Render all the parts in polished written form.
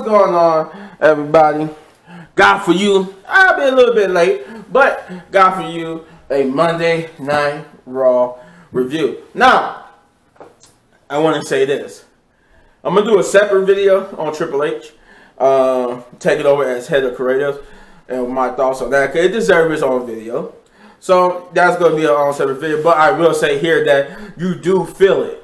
going on, everybody? Got for you, I'll be a little bit late, but got for you a Monday Night Raw review. Now, I want to say this. I'm going to do a separate video on Triple H. Take it over as head of creative and my thoughts on that, because it deserves its own video. So that's going to be an own separate video, but I will say here that you do feel it.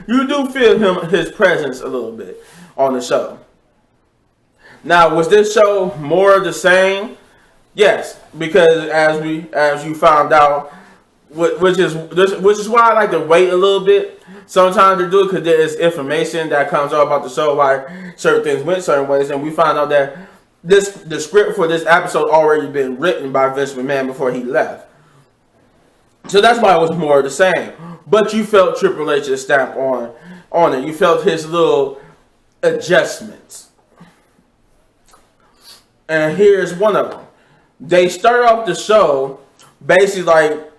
You do feel his presence a little bit on the show. Now, was this show more of the same? Yes, because as you found out, which is why I like to wait a little bit sometimes to do it, because there is information that comes out about the show, why certain things went certain ways, and we found out that the script for this episode already been written by Vince McMahon before he left. So that's why it was more of the same. But you felt Triple H's stamp on it. You felt his little adjustments. And here's one of them. They start off the show basically like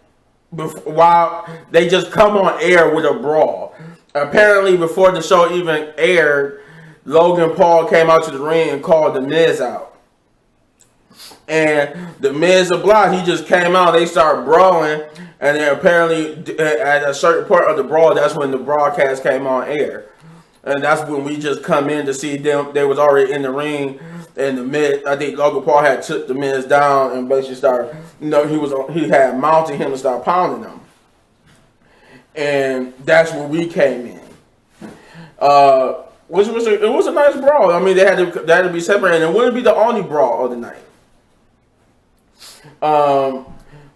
while they just come on air with a brawl. Apparently before the show even aired, Logan Paul came out to the ring and called The Miz out. And The Miz obliged. He just came out. They started brawling. And then apparently at a certain part of the brawl, that's when the broadcast came on air. And that's when we just come in to see them. They was already in the ring. And The Miz, I think Logan Paul had took The Miz down and basically started, he had mounted him and started pounding him. And that's when we came in. It was a nice brawl. I mean, they had to be separated. And it wouldn't be the only brawl of the night.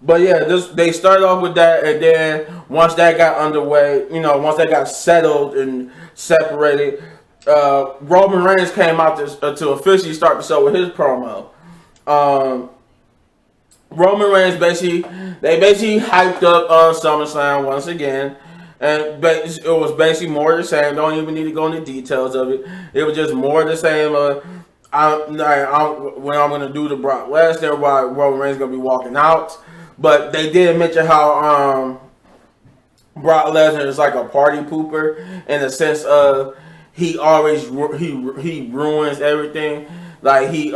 But yeah, they started off with that, and then once that got underway, once they got settled and separated, Roman Reigns came out to officially start the show with his promo. Roman Reigns basically hyped up SummerSlam once again. And it was basically more of the same. Don't even need to go into details of it. It was just more of the same. When I'm going to do the Brock Lesnar, why Roman Reigns going to be walking out. But they did mention how Brock Lesnar is like a party pooper in the sense of he always he ruins everything. Like he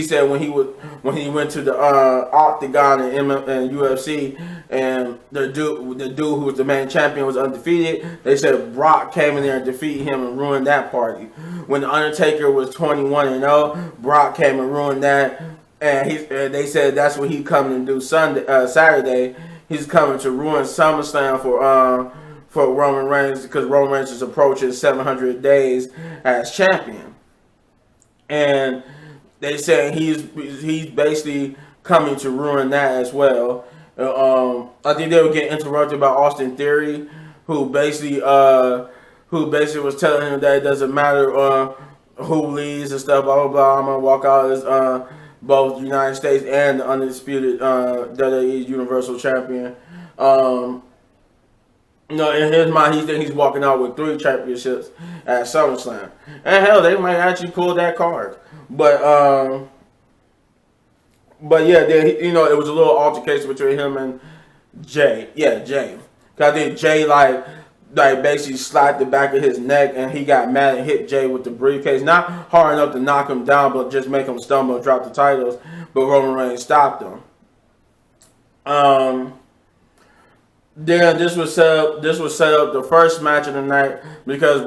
said when he went to the Octagon in UFC, and the dude who was the main champion was undefeated. They said Brock came in there and defeated him and ruined that party. When the Undertaker was 21-0, Brock came and ruined that. And they said that's what he coming to do Saturday. He's coming to ruin SummerSlam for Roman Reigns, because Roman Reigns is approaching 700 days as champion. And they said he's basically coming to ruin that as well. I think they would get interrupted by Austin Theory, who basically was telling him that it doesn't matter who leads and stuff, blah blah blah. I'm gonna walk out as both the United States and the undisputed WWE Universal Champion. In his mind, he thinks he's walking out with 3 championships at SummerSlam. And hell, they might actually pull that card. But yeah, it was a little altercation between him and Jay. Yeah, Jay. Because I think Jay like basically slapped the back of his neck, and he got mad and hit Jay with the briefcase. Not hard enough to knock him down, but just make him stumble and drop the titles. But Roman Reigns stopped him. Then this was set up the first match of the night, because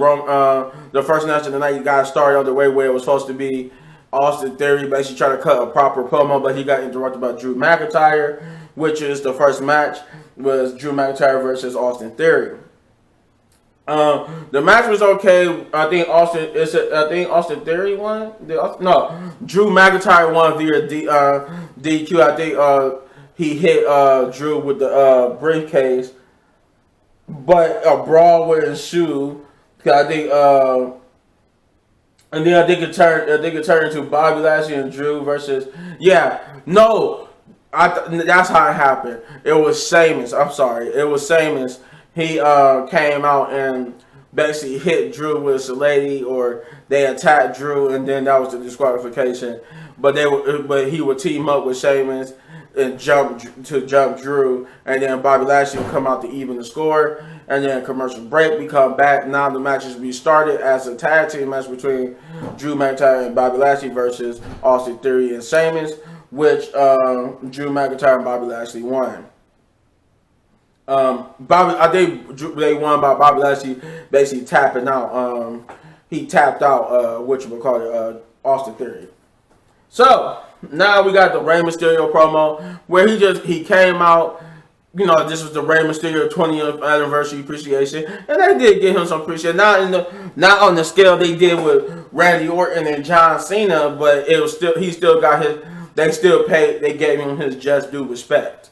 the first match of the night you got started on the way where it was supposed to be Austin Theory basically trying to cut a proper promo, but he got interrupted by Drew McIntyre, which is the first match was Drew McIntyre versus Austin Theory. The match was okay. I think Austin Theory won. No, Drew McIntyre won via DQ. I think he hit Drew with the briefcase, but a brawl would ensue. Because I think, and then I think it turned into Bobby Lashley and Drew versus. Yeah, no, that's how it happened. It was Sheamus. I'm sorry, it was Sheamus. He came out and basically hit Drew with a lady, or they attacked Drew, and then that was the disqualification. But he would team up with Sheamus. and jump Drew, and then Bobby Lashley will come out to even the score, and then commercial break. We come back. Now the matches be started as a tag team match between Drew McIntyre and Bobby Lashley versus Austin Theory and Sheamus, which Drew McIntyre and Bobby Lashley won. I think they won by Bobby Lashley basically tapping out. He tapped out Austin Theory. So now we got the Rey Mysterio promo where he came out. You know, this was the Rey Mysterio 20th anniversary appreciation, and they did give him some appreciation. Not on the scale they did with Randy Orton and John Cena, but it was still he still got his. They still paid. They gave him his just due respect.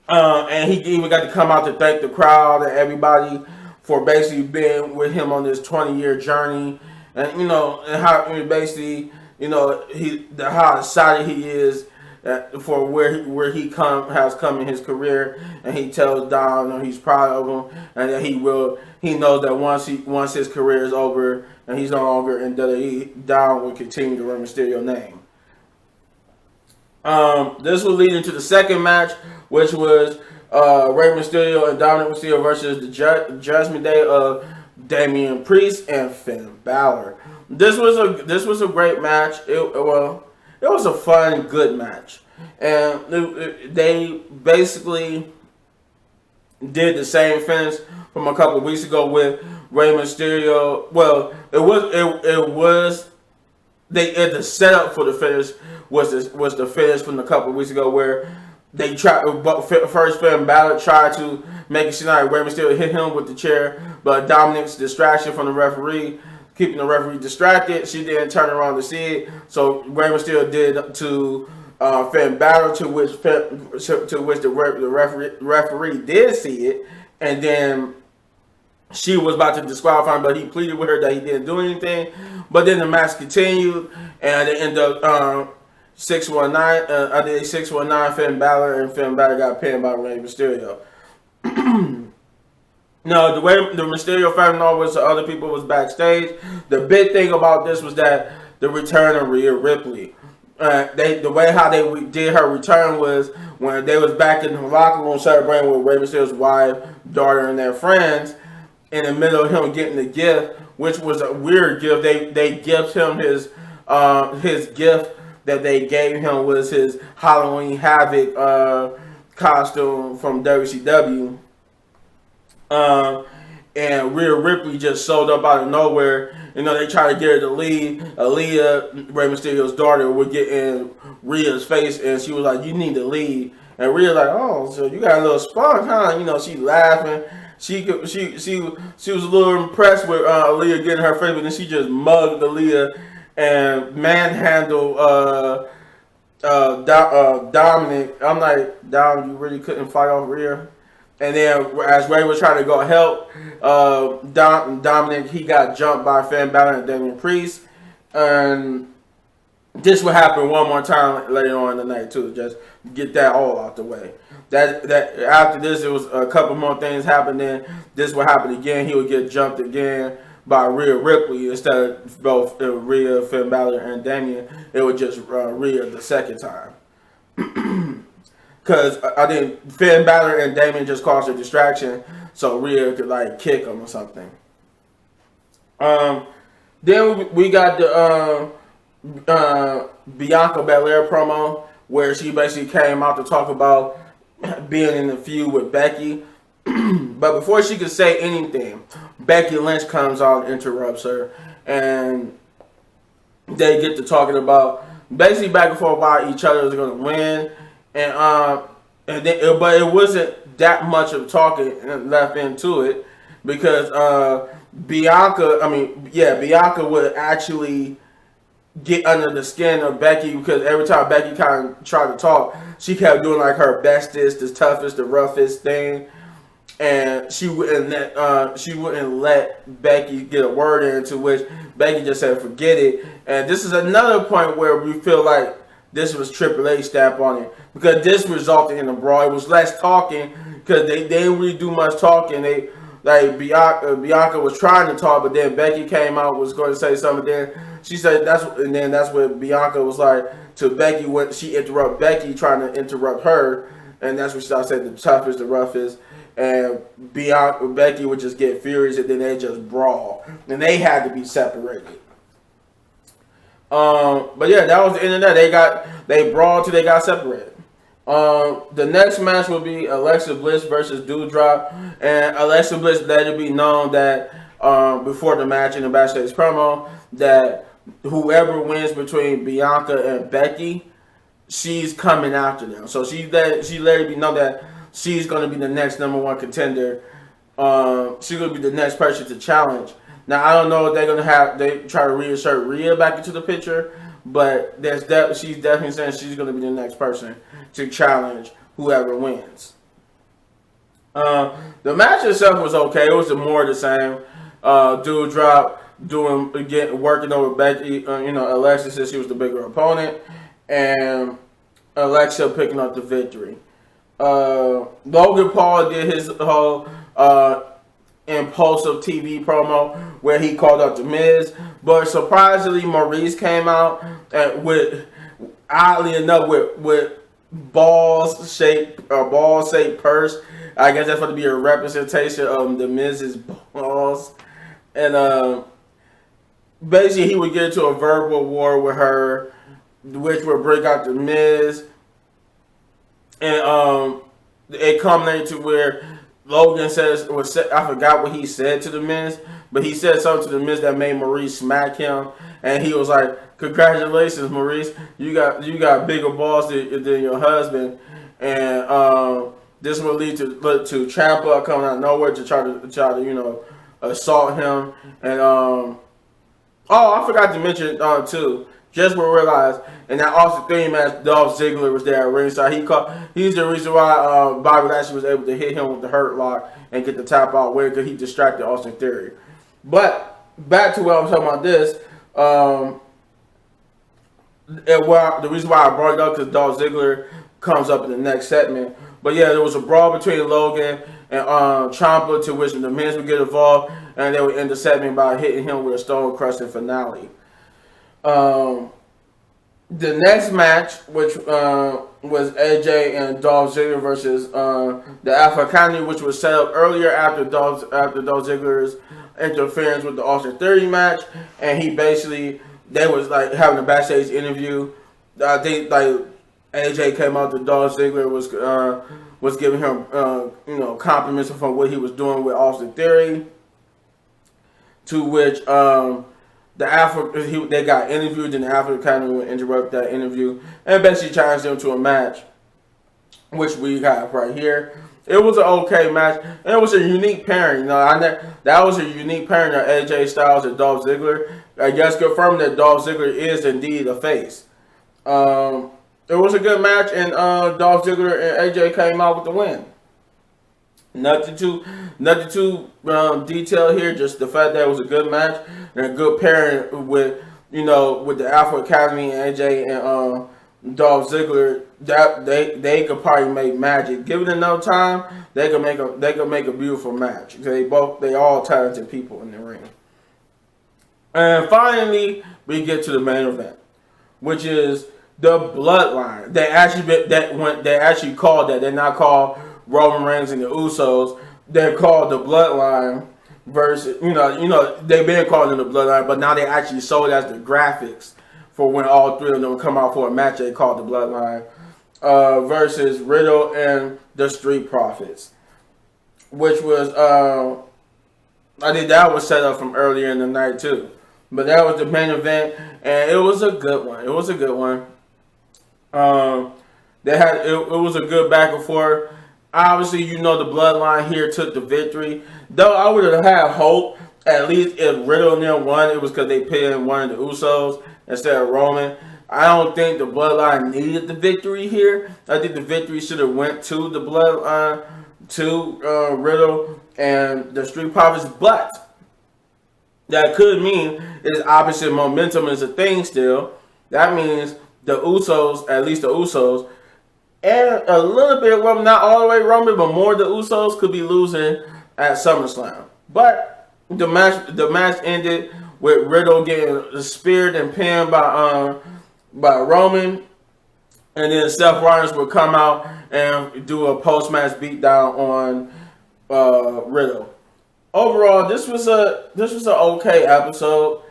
And he even got to come out to thank the crowd and everybody for basically being with him on this 20-year journey, and and how basically how excited he is for where he has come in his career, and he tells Dom he's proud of him, and that he knows that once his career is over and he's no longer in WWE, Dom will continue the Rey Mysterio name. This will lead into the second match, which was Rey Mysterio and Dominic Mysterio versus the Judgment Day of Damian Priest and Finn Balor. This was a great match. It was a fun, good match, and they basically did the same finish from a couple of weeks ago with Rey Mysterio. Well, the setup for the finish was the finish from a couple of weeks ago where they tried. First, Finn Balor tried to make it seem like Rey Mysterio hit him with the chair, but Dominic's distraction from the referee, keeping the referee distracted, she didn't turn around to see it. So Rey Mysterio did to Finn Balor, to which the referee did see it, and then she was about to disqualify him, but he pleaded with her that he didn't do anything. But then the match continued, and it ended up 619. I did 619 Finn Balor, and Finn Balor got pinned by Rey Mysterio. No, the way the Mysterio family was the other people was backstage. The big thing about this was that the return of Rhea Ripley. The way how they did her return was when they was back in the locker room celebrating with Rey Mysterio's wife, daughter, and their friends. In the middle of him getting the gift, which was a weird gift, they gave him his gift that they gave him was his Halloween Havoc costume from WCW. And Rhea Ripley just showed up out of nowhere. They tried to get her to leave. Aaliyah, Rey Mysterio's daughter, would get in Rhea's face, and she was like, "You need to leave." And Rhea's like, "Oh, so you got a little spunk, huh?" She laughing. She was a little impressed with Aaliyah getting her face, but then she just mugged Aaliyah and manhandled Dominic. I'm like, Dom, you really couldn't fight off Rhea? And then as Rey was trying to go help Dominic, he got jumped by Finn Balor and Damian Priest. And this will happen one more time later on in the night too. Just get that all out the way. That after this, it was a couple more things happening. This will happen again. He would get jumped again by Rhea Ripley instead of both Rhea, Finn Balor, and Damian. It was just Rhea the second time. Because I think Finn Balor and Damian just caused a distraction, so Rhea could kick him or something. Then we got the Bianca Belaire promo where she basically came out to talk about being in the feud with Becky. But before she could say anything, Becky Lynch comes out and interrupts her, and they get to talking about basically back and forth why each other is going to win, but it wasn't that much of talking left into it because Bianca would actually get under the skin of Becky because every time Becky kind of tried to talk, she kept doing her bestest, the toughest, the roughest thing, and she wouldn't let Becky get a word in, to which Becky just said forget it. And this is another point where we feel like this was Triple H stamp on it, because this resulted in a brawl. It was less talking because they didn't really do much talking. Bianca was trying to talk, but then Becky came out, was going to say something. Then she said that's what Bianca was like, to Becky when she interrupt Becky trying to interrupt her, and that's what I said, the toughest, the roughest. And Bianca, Becky would just get furious, and then they just brawl, and they had to be separated. But yeah, that was the end of that. They brawled till they got separated. The next match will be Alexa Bliss versus Dewdrop, and Alexa Bliss let it be known that before the match in the backstage promo that whoever wins between Bianca and Becky, she's coming after them. So she let it be known that she's going to be the next #1 contender. She's going to be the next person to challenge. Now, I don't know if they're going to they try to reinsert Rhea back into the picture, but she's definitely saying she's going to be the next person to challenge whoever wins. The match itself was okay. It was more of the same. Dewdrop working over Becky. Alexa said she was the bigger opponent, and Alexa picking up the victory. Logan Paul did his whole impulsive TV promo where he called out The Miz, but surprisingly Maurice came out with, oddly enough, with balls shaped purse. I guess that's going to be a representation of The Miz's balls, and basically he would get into a verbal war with her, which would break out The Miz, and it culminated to where Logan I forgot what he said to The Miz, but he said something to The Miz that made Maurice smack him, and he was like, "Congratulations, Maurice, you got bigger balls than your husband," and this will lead to Ciampa coming out of nowhere to try to assault him, and I forgot to mention too. Just will realize in that Austin Theory match, Dolph Ziggler was there at ringside. He's the reason why Bobby Lashley was able to hit him with the Hurt Lock and get the tap out where because he distracted Austin Theory. But back to what I was talking about this. The reason why I brought it up because Dolph Ziggler comes up in the next segment. But yeah, there was a brawl between Logan and Ciampa, to which the Miz would get involved, and they would end the segment by hitting him with a stone crushing finale. The next match, which was AJ and Dolph Ziggler versus the Alpha Academy, which was set up earlier after Dolph Ziggler's interference with the Austin Theory match, and they was like having a backstage interview. I think like AJ came out to Dolph Ziggler was giving him compliments from what he was doing with Austin Theory, to which they got interviewed, and the Alpha Academy would interrupt that interview and basically challenged them to a match, which we got right here. It was an okay match, and it was a unique pairing. That was a unique pairing of AJ Styles and Dolph Ziggler. I guess confirming that Dolph Ziggler is indeed a face. It was a good match, and Dolph Ziggler and AJ came out with the win. Nothing too detailed here. Just the fact that it was a good match and a good pairing with the Alpha Academy and AJ and Dolph Ziggler. That they could probably make magic. Given enough time, they could make a beautiful match. They all talented people in the ring. And finally, we get to the main event, which is the Bloodline. They actually called that. They're not called Roman Reigns and the Usos. They're called the Bloodline versus, they've been calling them the Bloodline, but now they actually sold as the graphics for when all three of them come out for a match. They called the Bloodline versus Riddle and the Street Profits, which was, I think that was set up from earlier in the night too. But that was the main event, and it was a good one. It was a good one. It was a good back and forth. Obviously, the Bloodline here took the victory. Though I would have had hope, at least if Riddle and them won, it was because they pinned one of the Usos instead of Roman. I don't think the Bloodline needed the victory here. I think the victory should have went to the Bloodline, to Riddle and the Street Profits. But that could mean is opposite momentum is a thing still. That means the Usos, at least the Usos, and a little bit of Roman, not all the way Roman, but more the Usos could be losing at SummerSlam. But the match ended with Riddle getting speared and pinned by Roman, And then Seth Rollins would come out and do a post-match beatdown on Riddle. Overall, this was an okay episode.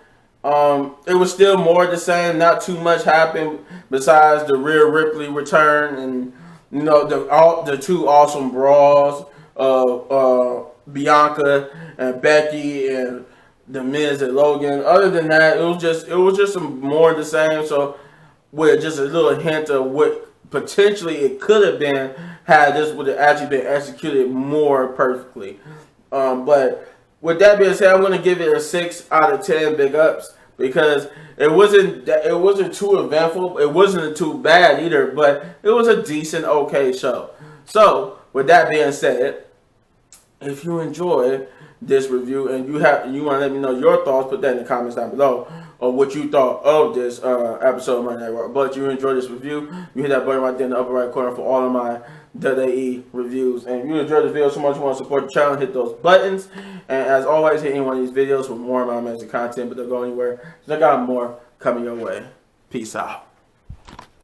It was still more the same. Not too much happened besides the Rhea Ripley return and the two awesome brawls of Bianca and Becky and the Miz and Logan. Other than that, it was just some more of the same. So with just a little hint of what potentially it could have been had this would have actually been executed more perfectly. But with that being said, I'm going to give it a 6 out of 10 big ups because it wasn't too eventful. It wasn't too bad either, but it was a decent, okay show. So with that being said, if you enjoyed this review and you want to let me know your thoughts, put that in the comments down below or what you thought of this episode of Monday Night Raw. But you enjoyed this review, you hit that button right there in the upper right corner for all of my WWE reviews. And if you enjoyed this video so much you want to support the channel, hit those buttons. And as always, hit any one of these videos for more of my amazing content, but don't go anywhere. So I got more coming your way. Peace out.